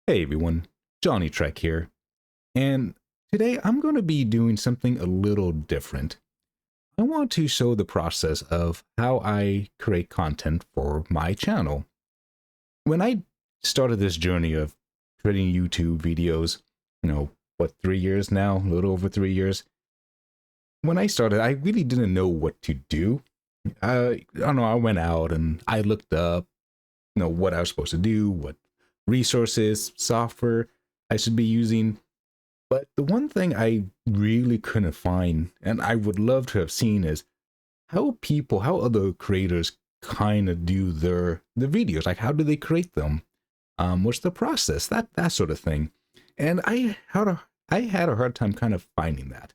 Hey everyone, Johnny Trek here, and today I'm going to be doing something a little different. I want to show the process of how I create content for my channel. When I started this journey of creating YouTube videos, 3 years now, a little over 3 years. When I started, I really didn't know what to do. I don't know, I went out and I looked up, what I was supposed to do, what resources, software I should be using. But the one thing I really couldn't find, and I would love to have seen, is how other creators kind of do the videos. Like, how do they create them? What's the process? That sort of thing. And I had a hard time kind of finding that.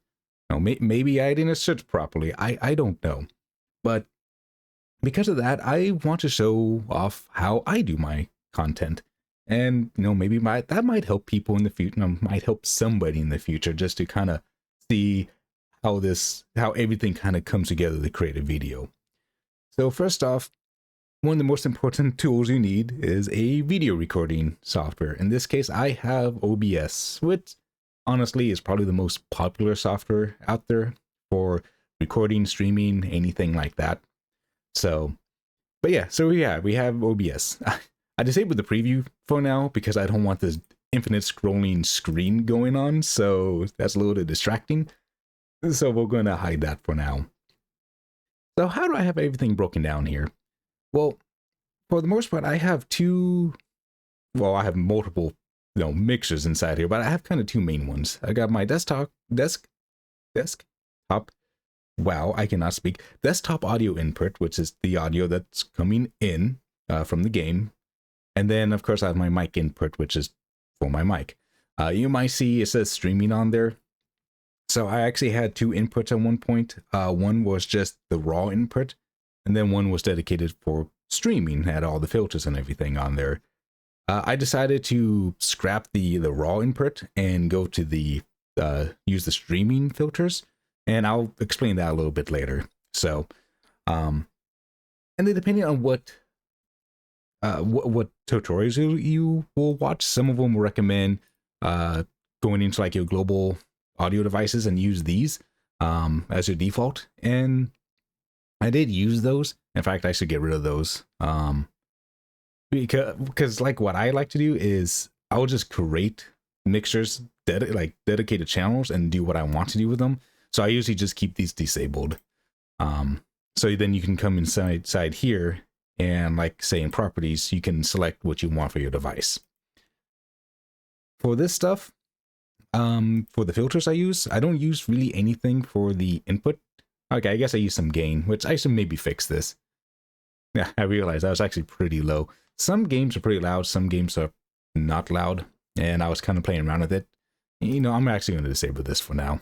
Maybe I didn't search properly. I don't know. But because of that, I want to show off how I do my content. And maybe that might help people in the future, might help somebody in the future, just to kind of see how everything kind of comes together to create a video. So first off, one of the most important tools you need is a video recording software. In this case, I have OBS, which honestly is probably the most popular software out there for recording, streaming, anything like that. So, but yeah, we have OBS. I disabled the preview for now because I don't want this infinite scrolling screen going on, so that's a little bit distracting. So we're going to hide that for now. So how do I have everything broken down here? Well, for the most part, I have multiple, mixers inside here, but I have kind of two main ones. I got my desktop. Wow, I cannot speak. Desktop audio input, which is the audio that's coming in from the game. And then, of course, I have my mic input, which is for my mic. You might see it says streaming on there. So I actually had two inputs at one point. One was just the raw input, and then one was dedicated for streaming, had all the filters and everything on there. I decided to scrap the raw input and go to use the streaming filters, and I'll explain that a little bit later. So, and then depending on what tutorials you will watch, some of them will recommend going into like your global audio devices and use these as your default. And I did use those. In fact, I should get rid of those because like what I like to do is I'll just create mixers, dedicated channels, and do what I want to do with them. So I usually just keep these disabled. So then you can come inside here, and like say in properties, you can select what you want for your device. For this stuff, for the filters I don't use really anything for the input. Okay, I guess I use some gain, which I should maybe fix this. Yeah, I realized I was actually pretty low. Some games are pretty loud, some games are not loud, and I was kind of playing around with it. I'm actually going to disable this for now.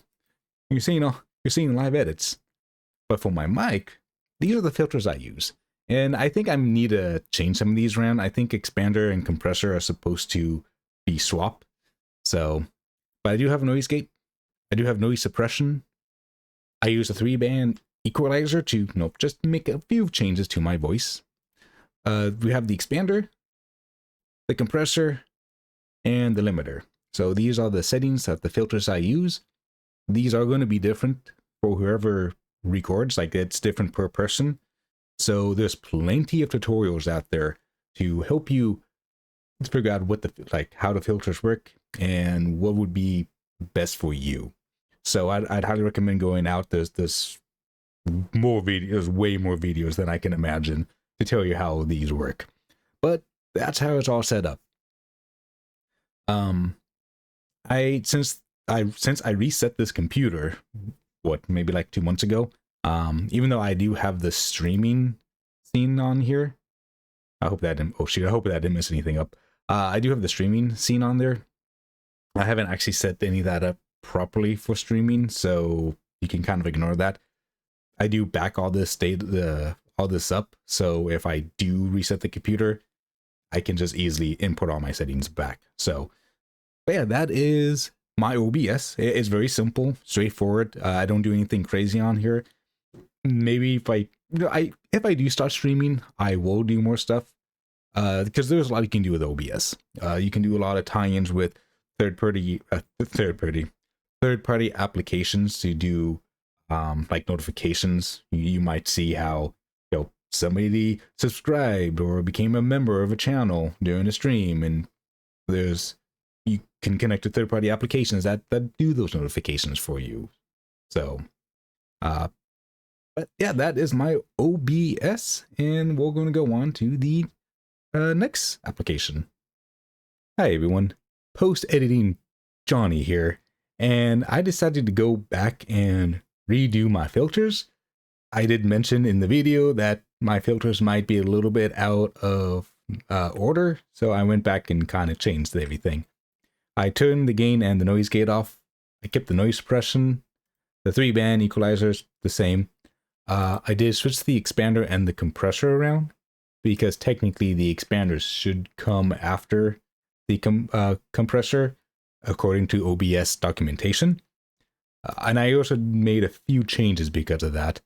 You're seeing live edits. But for my mic, these are the filters I use. And I think I need to change some of these around. I think expander and compressor are supposed to be swapped. So, but I do have a noise gate. I do have noise suppression. I use a 3-band equalizer to, just make a few changes to my voice. We have the expander, the compressor, and the limiter. So these are the settings of the filters I use. These are going to be different for whoever records, like it's different per person. So there's plenty of tutorials out there to help you figure out how the filters work and what would be best for you. So I'd highly recommend going out. There's more videos, way more videos than I can imagine to tell you how these work. But that's how it's all set up. Since I reset this computer, maybe like 2 months ago, even though I do have the streaming scene on here, I hope that didn't mess anything up. I do have the streaming scene on there. I haven't actually set any of that up properly for streaming, so you can kind of ignore that. I do back all this up, so if I do reset the computer, I can just easily input all my settings back. So, but yeah, that is my OBS. It's very simple, straightforward. I don't do anything crazy on here. Maybe if I do start streaming, I will do more stuff. because there's a lot you can do with OBS. You can do a lot of tie-ins with third-party applications to do like notifications. You might see how, you know, somebody subscribed or became a member of a channel during a stream, and you can connect to third-party applications that do those notifications for you. So but yeah, that is my OBS, and we're going to go on to the next application. Hi everyone, post-editing Johnny here, and I decided to go back and redo my filters. I did mention in the video that my filters might be a little bit out of order, so I went back and kind of changed everything. I turned the gain and the noise gate off. I kept the noise suppression, the 3-band equalizers the same. I did switch the expander and the compressor around, because technically the expanders should come after the compressor according to OBS documentation. And I also made a few changes because of that.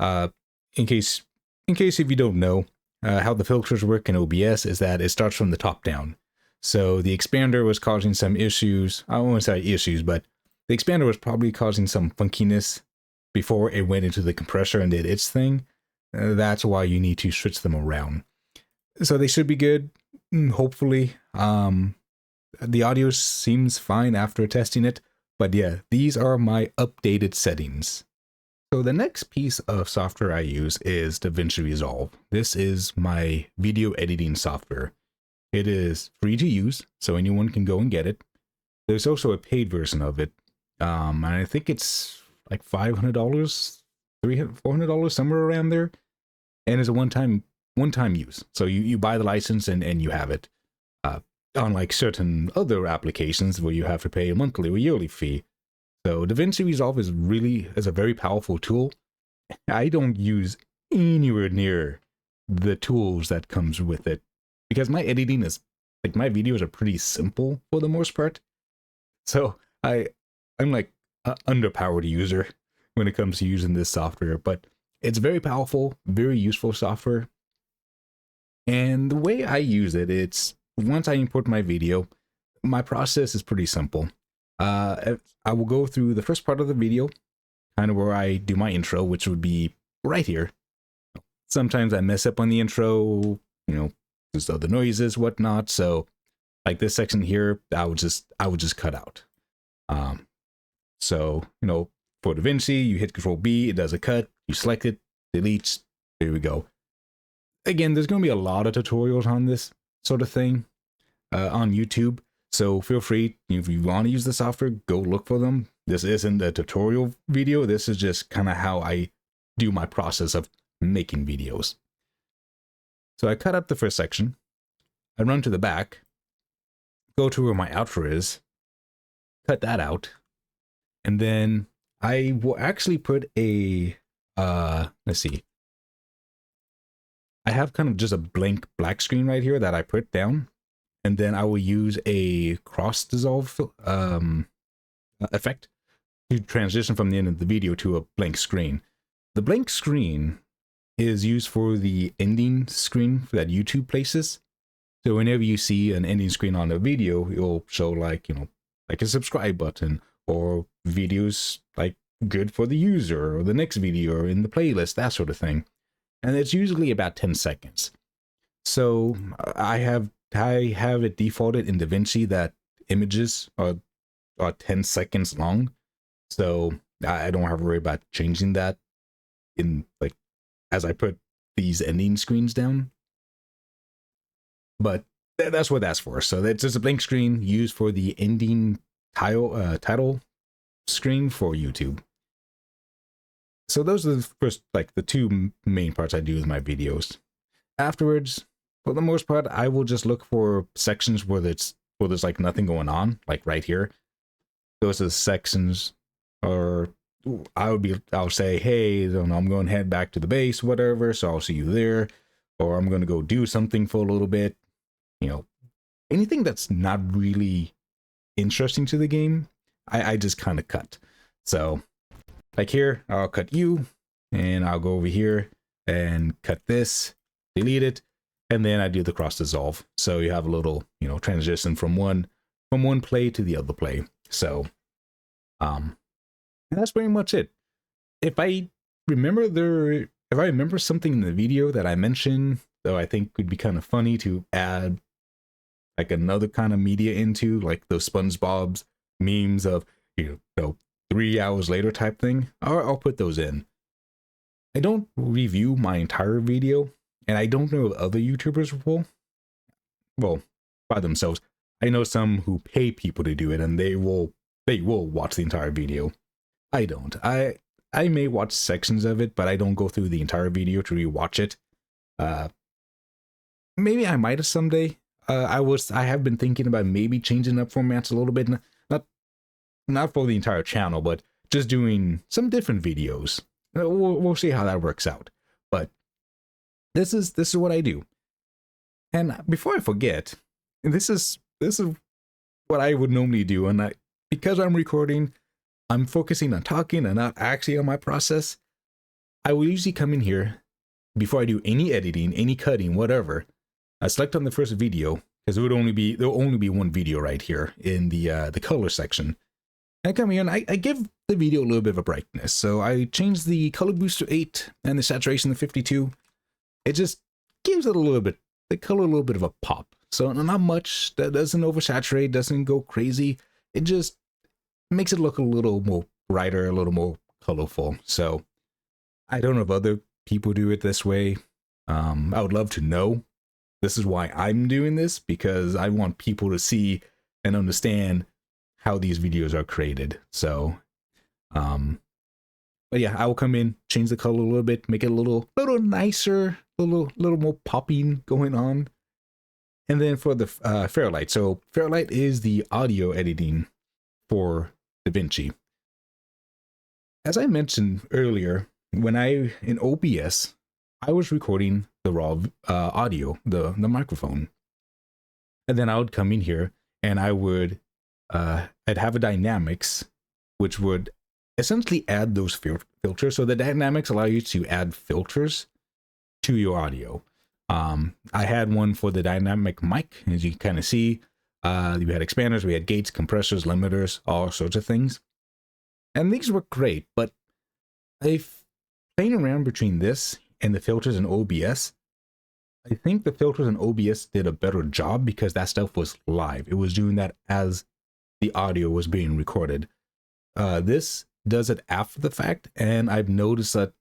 In case if you don't know, how the filters work in OBS is that it starts from the top down. So the expander was causing some issues. I won't say issues, but the expander was probably causing some funkiness before it went into the compressor and did its thing. That's why you need to switch them around. So they should be good, hopefully. The audio seems fine after testing it, but yeah, these are my updated settings. So the next piece of software I use is DaVinci Resolve. This is my video editing software. It is free to use, so anyone can go and get it. There's also a paid version of it, and I think it's like $500, $300, $400, somewhere around there, and it's a one-time use. So you buy the license and you have it. Unlike certain other applications where you have to pay a monthly or yearly fee. So DaVinci Resolve is a very powerful tool. I don't use anywhere near the tools that comes with it, because my editing is like, my videos are pretty simple for the most part. So I'm like an underpowered user when it comes to using this software, but it's very powerful, very useful software. And the way I use it, it's once I import my video, my process is pretty simple. I will go through the first part of the video, kind of where I do my intro, which would be right here. Sometimes I mess up on the intro, you know, just other noises, whatnot. So like this section here, I would just cut out. So, you know, for DaVinci, you hit Control B, it does a cut, you select it, deletes, there we go. Again, there's going to be a lot of tutorials on this sort of thing on YouTube. So feel free, if you want to use the software, go look for them. This isn't a tutorial video. This is just kind of how I do my process of making videos. So I cut up the first section. I run to the back, go to where my outro is, cut that out. And then I will actually put a, let's see. I have kind of just a blank black screen right here that I put down. And then I will use a cross dissolve effect to transition from the end of the video to a blank screen. The blank screen is used for the ending screen that YouTube places. So whenever you see an ending screen on a video, it'll show like, you know, like a subscribe button or videos like good for the user or the next video or in the playlist, that sort of thing. And it's usually about 10 seconds. So I have it defaulted in DaVinci that images are 10 seconds long. So I don't have to worry about changing that in like as I put these ending screens down. But that's what that's for. So that's just a blank screen used for the ending title screen for YouTube. So those are the first, like the two main parts I do with my videos. Afterwards, for the most part, I will just look for sections where there's like nothing going on, like right here. Those are the sections, or I'll say, hey, I don't know, I'm going to head back to the base, whatever. So I'll see you there, or I'm going to go do something for a little bit. You know, anything that's not really interesting to the game, I just kind of cut. So like here, I'll cut you, and I'll go over here and cut this, delete it. and then I do the cross dissolve. So you have a little, transition from one play to the other play. So, and that's pretty much it. If I remember something in the video that I mentioned, though, I think would be kind of funny to add like another kind of media into, like those SpongeBob's memes of 3 hours later type thing, I'll put those in. I don't review my entire video, and I don't know if other YouTubers will by themselves. I know some who pay people to do it, and they will watch the entire video. I don't. I may watch sections of it, but I don't go through the entire video to rewatch it. Maybe I might have someday. I have been thinking about maybe changing up formats a little bit, not for the entire channel, but just doing some different videos. We'll see how that works out. But this is what I do. And before I forget, this is what I would normally do, and because I'm recording, I'm focusing on talking and not actually on my process. I will usually come in here before I do any editing, any cutting, whatever. I select on the first video, because there'll only be one video right here in the color section. And I come here and I give the video a little bit of a brightness. So I change the color boost to 8 and the saturation to 52. It just gives it the color a little bit of a pop. So not much, that doesn't oversaturate, doesn't go crazy. It just makes it look a little more brighter, a little more colorful. So I don't know if other people do it this way. I would love to know. This is why I'm doing this, because I want people to see and understand how these videos are created. So, but yeah, I will come in, change the color a little bit, make it a little nicer, a little more popping going on. And then for the Fairlight. So Fairlight is the audio editing for DaVinci. As I mentioned earlier, when in OBS, I was recording the raw audio, the microphone. And then I would come in here and I'd have a dynamics, which would essentially add those filters. So the dynamics allow you to add filters to your audio. I had one for the dynamic mic, as you can kind of see. We had expanders, we had gates, compressors, limiters, all sorts of things. And these were great, but playing around between this and the filters in OBS, I think the filters in OBS did a better job because that stuff was live. It was doing that as the audio was being recorded. This does it after the fact, and I've noticed that,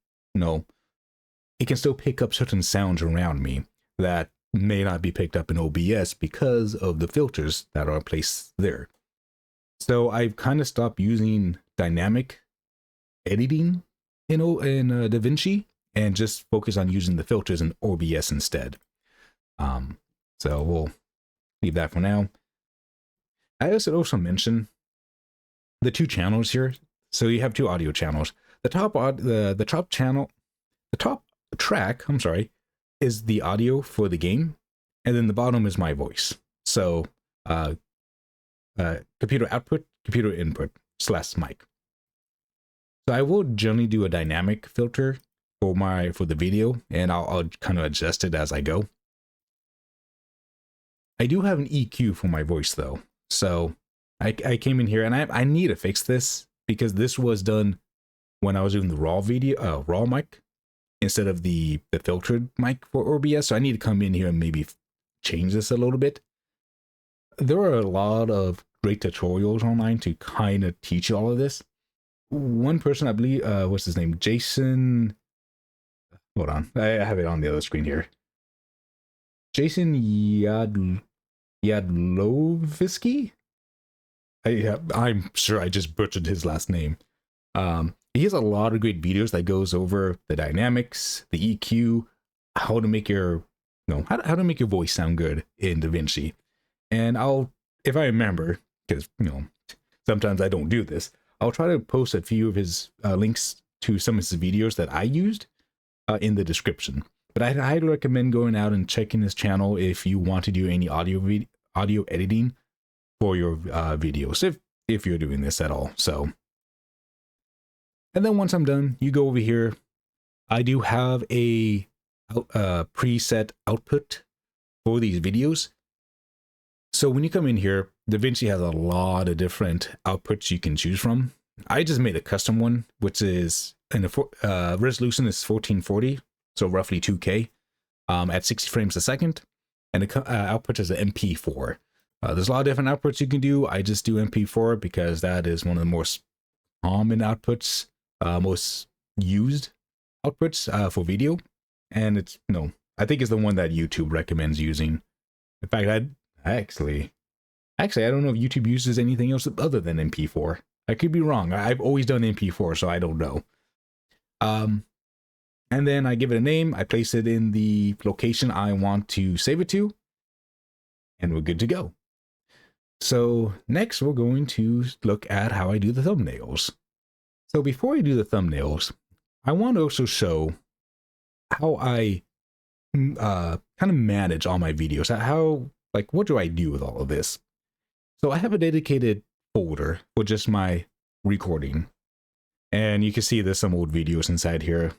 it can still pick up certain sounds around me that may not be picked up in OBS because of the filters that are placed there. So I've kind of stopped using dynamic editing in DaVinci and just focus on using the filters in OBS instead. So we'll leave that for now. I also mention the two channels here. So you have two audio channels. The top track, is the audio for the game, and then the bottom is my voice. So computer output, computer input / mic. So I will generally do a dynamic filter for the video, and I'll kind of adjust it as I go. I do have an EQ for my voice though. So I came in here and I need to fix this because this was done when I was doing the raw mic instead of the filtered mic for OBS. So I need to come in here and maybe change this a little bit. There are a lot of great tutorials online to kind of teach you all of this. One person, I believe, what's his name? Jason. Hold on, I have it on the other screen here. Jason Yadlovsky. I'm sure I just butchered his last name. He has a lot of great videos that goes over the dynamics, the EQ, how to make your how to make your voice sound good in DaVinci. And if I remember, because sometimes I don't do this, I'll try to post a few of his links to some of his videos that I used in the description. But I highly recommend going out and checking his channel if you want to do any audio editing for your videos, if you're doing this at all. So, and then once I'm done, you go over here. I do have a preset output for these videos. So when you come in here, DaVinci has a lot of different outputs you can choose from. I just made a custom one, which is, and the resolution is 1440, so roughly 2K, at 60 frames a second, and the output is an MP4. There's a lot of different outputs you can do. I just do MP4 because that is one of the most common outputs, most used outputs for video, and it's I think it's the one that YouTube recommends using. In fact, actually I don't know if YouTube uses anything else other than MP4. I could be wrong. I've always done MP4, so I don't know. And then I give it a name. I place it in the location I want to save it to, and we're good to go. So next we're going to look at how I do the thumbnails. So before I do the thumbnails, I want to also show how I kind of manage all my videos. How, like, what do I do with all of this? So I have a dedicated folder for just my recording, and you can see there's some old videos inside here.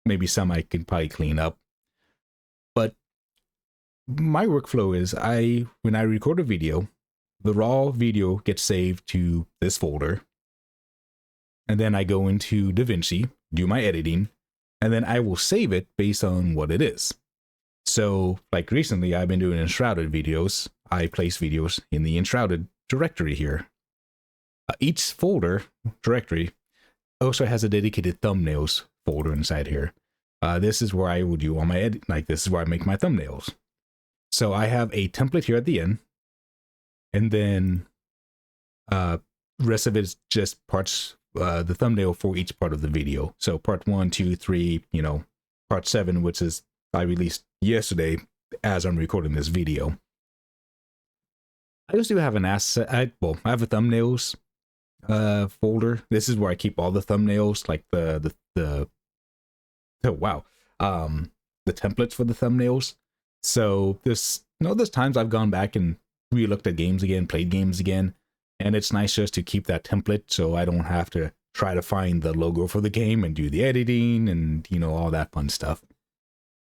Maybe some I can probably clean up, but my workflow is when I record a video, the raw video gets saved to this folder, and then I go into DaVinci, do my editing, and then I will save it based on what it is. So like recently I've been doing enshrouded videos. I place videos in the enshrouded directory here. Each folder directory also has a dedicated thumbnails folder inside here. This is where I will do all my edit, like this is where I make my thumbnails. So I have a template here at the end, and then rest of it is just parts, the thumbnail for each part of the video. So part 1, 2, 3, part 7, which is I released yesterday as I'm recording this video. I also have an asset. I have a thumbnails folder. This is where I keep all the thumbnails, like the templates for the thumbnails. So there's times I've gone back and re-looked at games again, played games again, and it's nice just to keep that template so I don't have to try to find the logo for the game and do the editing and all that fun stuff.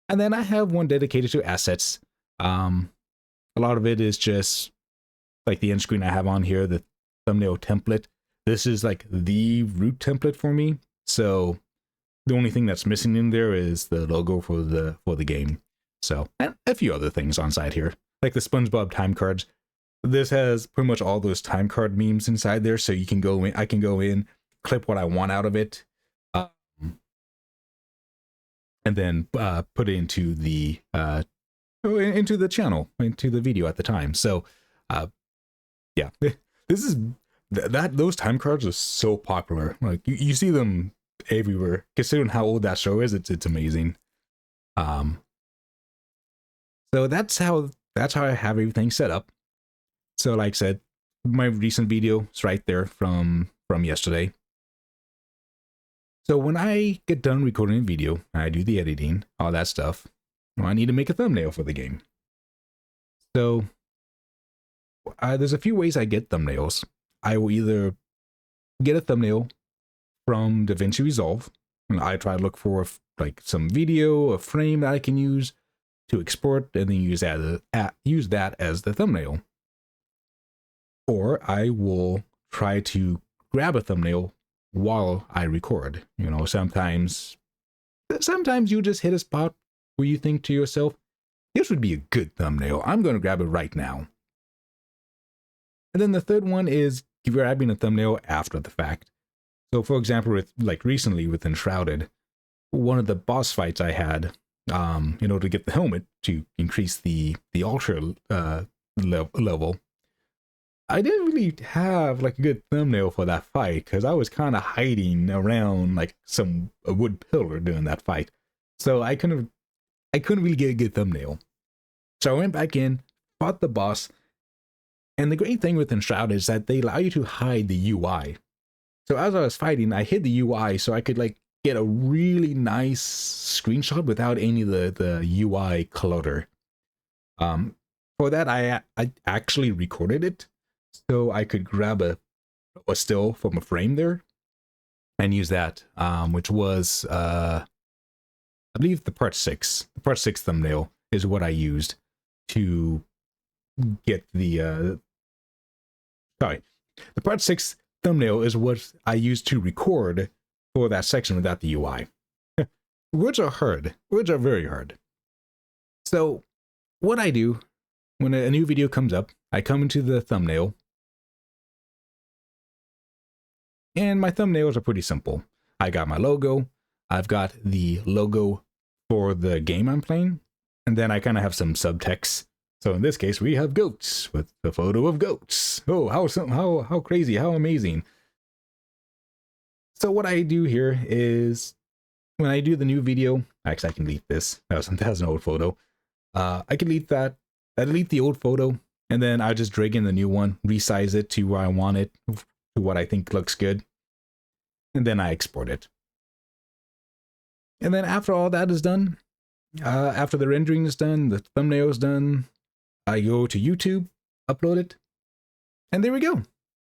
And then I have one dedicated to assets. A lot of it is just like the end screen I have on here, the thumbnail template. This is like the root template for me. So the only thing that's missing in there is the logo for the game. So, and a few other things on side here, like the SpongeBob time cards. This has pretty much all those time card memes inside there, so you can go in. I can go in, clip what I want out of it, and then put it into the channel, into the video at the time. So, yeah, this is those time cards are so popular. Like you see them everywhere. Considering how old that show is, it's amazing. So that's how I have everything set up. So like I said, my recent video is right there from yesterday. So when I get done recording a video, I do the editing, all that stuff. Well, I need to make a thumbnail for the game. So there's a few ways I get thumbnails. I will either get a thumbnail from DaVinci Resolve, and I try to look for like some video, a frame that I can use to export, and then use that as the thumbnail. Or I will try to grab a thumbnail while I record. Sometimes you just hit a spot where you think to yourself, this would be a good thumbnail. I'm going to grab it right now. And then the third one is grabbing a thumbnail after the fact. So for example, like recently with Enshrouded, one of the boss fights I had, to get the helmet to increase the ultra level, I didn't really have like a good thumbnail for that fight because I was kind of hiding around like a wood pillar during that fight. So I couldn't really get a good thumbnail. So I went back in, fought the boss, and the great thing with Enshrouded is that they allow you to hide the UI. So as I was fighting, I hid the UI so I could like get a really nice screenshot without any of the UI clutter. For that, I actually recorded it so I could grab a still from a frame there and use that, which was I believe the part 6 thumbnail. is what I used to get the part 6 thumbnail is what I used to record for that section without the UI. Words are hard. Words are very hard. So what I do when a new video comes up, I come into the thumbnail, and my thumbnails are pretty simple. I got my logo, I've got the logo for the game I'm playing, and then I kind of have some subtext. So in this case, we have goats with the photo of goats. Oh, how crazy, how amazing. So what I do here is when I do the new video, actually I can delete this. That's an old photo. I can delete that. I delete the old photo, and then I just drag in the new one, resize it to where I want it, to what I think looks good, and then I export it. And then after all that is done, after the rendering is done, the thumbnail is done, I go to YouTube, upload it, and there we go.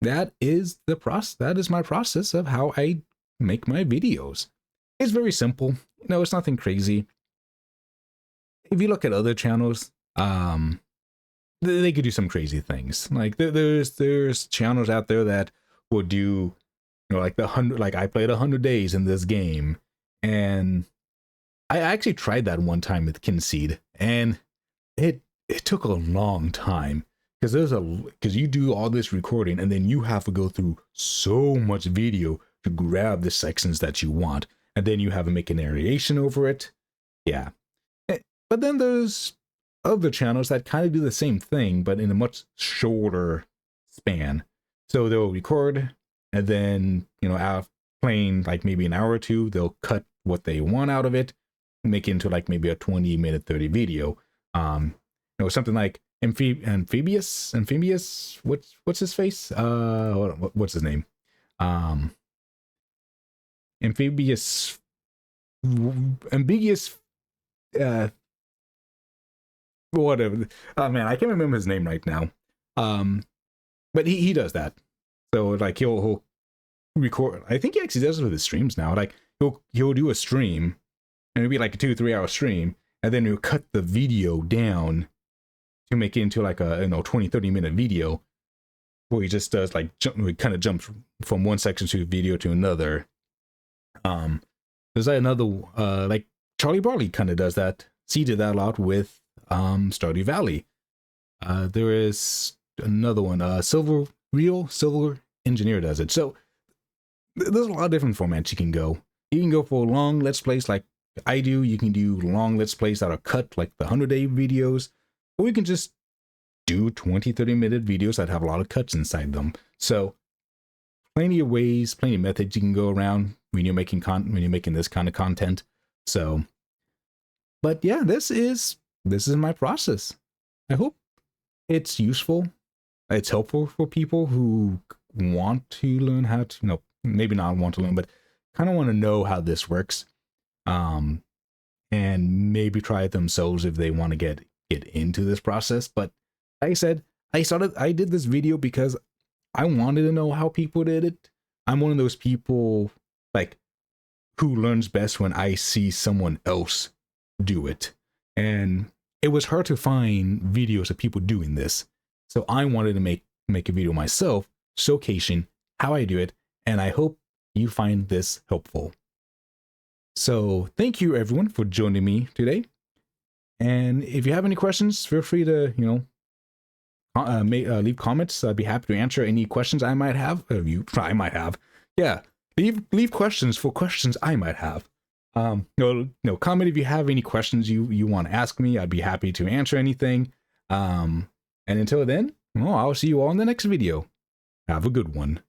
That is the process. That is my process of how I make my videos. It's very simple. No, it's nothing crazy. If you look at other channels, they could do some crazy things. Like there's channels out there that will do, like I played 100 days in this game, and I actually tried that one time with Kinseed, and it took a long time because you do all this recording and then you have to go through so much video to grab the sections that you want, and then you have to make a narration over it. Yeah. But then there's other channels that kind of do the same thing, but in a much shorter span. So they'll record, and then, after playing like maybe an hour or two, they'll cut what they want out of it, make it into like maybe a 20-minute, 30 video. Something like Amphibious. What's his face? What's his name? Ambiguous. Whatever. Oh man, I can't remember his name right now. But he does that. So like he'll record. I think he actually does it with his streams now. Like he'll do a stream, and it'll be like a 2-3 hour stream, and then he'll cut the video down to make it into like a 20-30 minute video, where he just does like he kind of jumps from one section to a video to another. There's another like Charlie Barley kind of does that. He did that a lot with Stardew Valley. There is another one, Silver Engineer does it. So there's a lot of different formats you can go. You can go for long let's plays like I do. You can do long let's plays that are cut like the 100-day videos, or you can just do 20-30 minute videos that have a lot of cuts inside them. So plenty of ways, plenty of methods you can go around when you're making this kind of content. So, but yeah, this is my process. I hope it's useful. It's helpful for people who want to learn how to, maybe not want to learn, but kind of want to know how this works. And maybe try it themselves if they want to get into this process. But like I said, I did this video because I wanted to know how people did it. I'm one of those people like who learns best when I see someone else do it. And it was hard to find videos of people doing this. So I wanted to make a video myself showcasing how I do it, and I hope you find this helpful. So thank you everyone for joining me today. And if you have any questions, feel free to, leave comments. I'd be happy to answer any questions I might have. Yeah, leave questions for questions I might have. Comment if you have any questions you want to ask me. I'd be happy to answer anything. And until then, I'll see you all in the next video. Have a good one.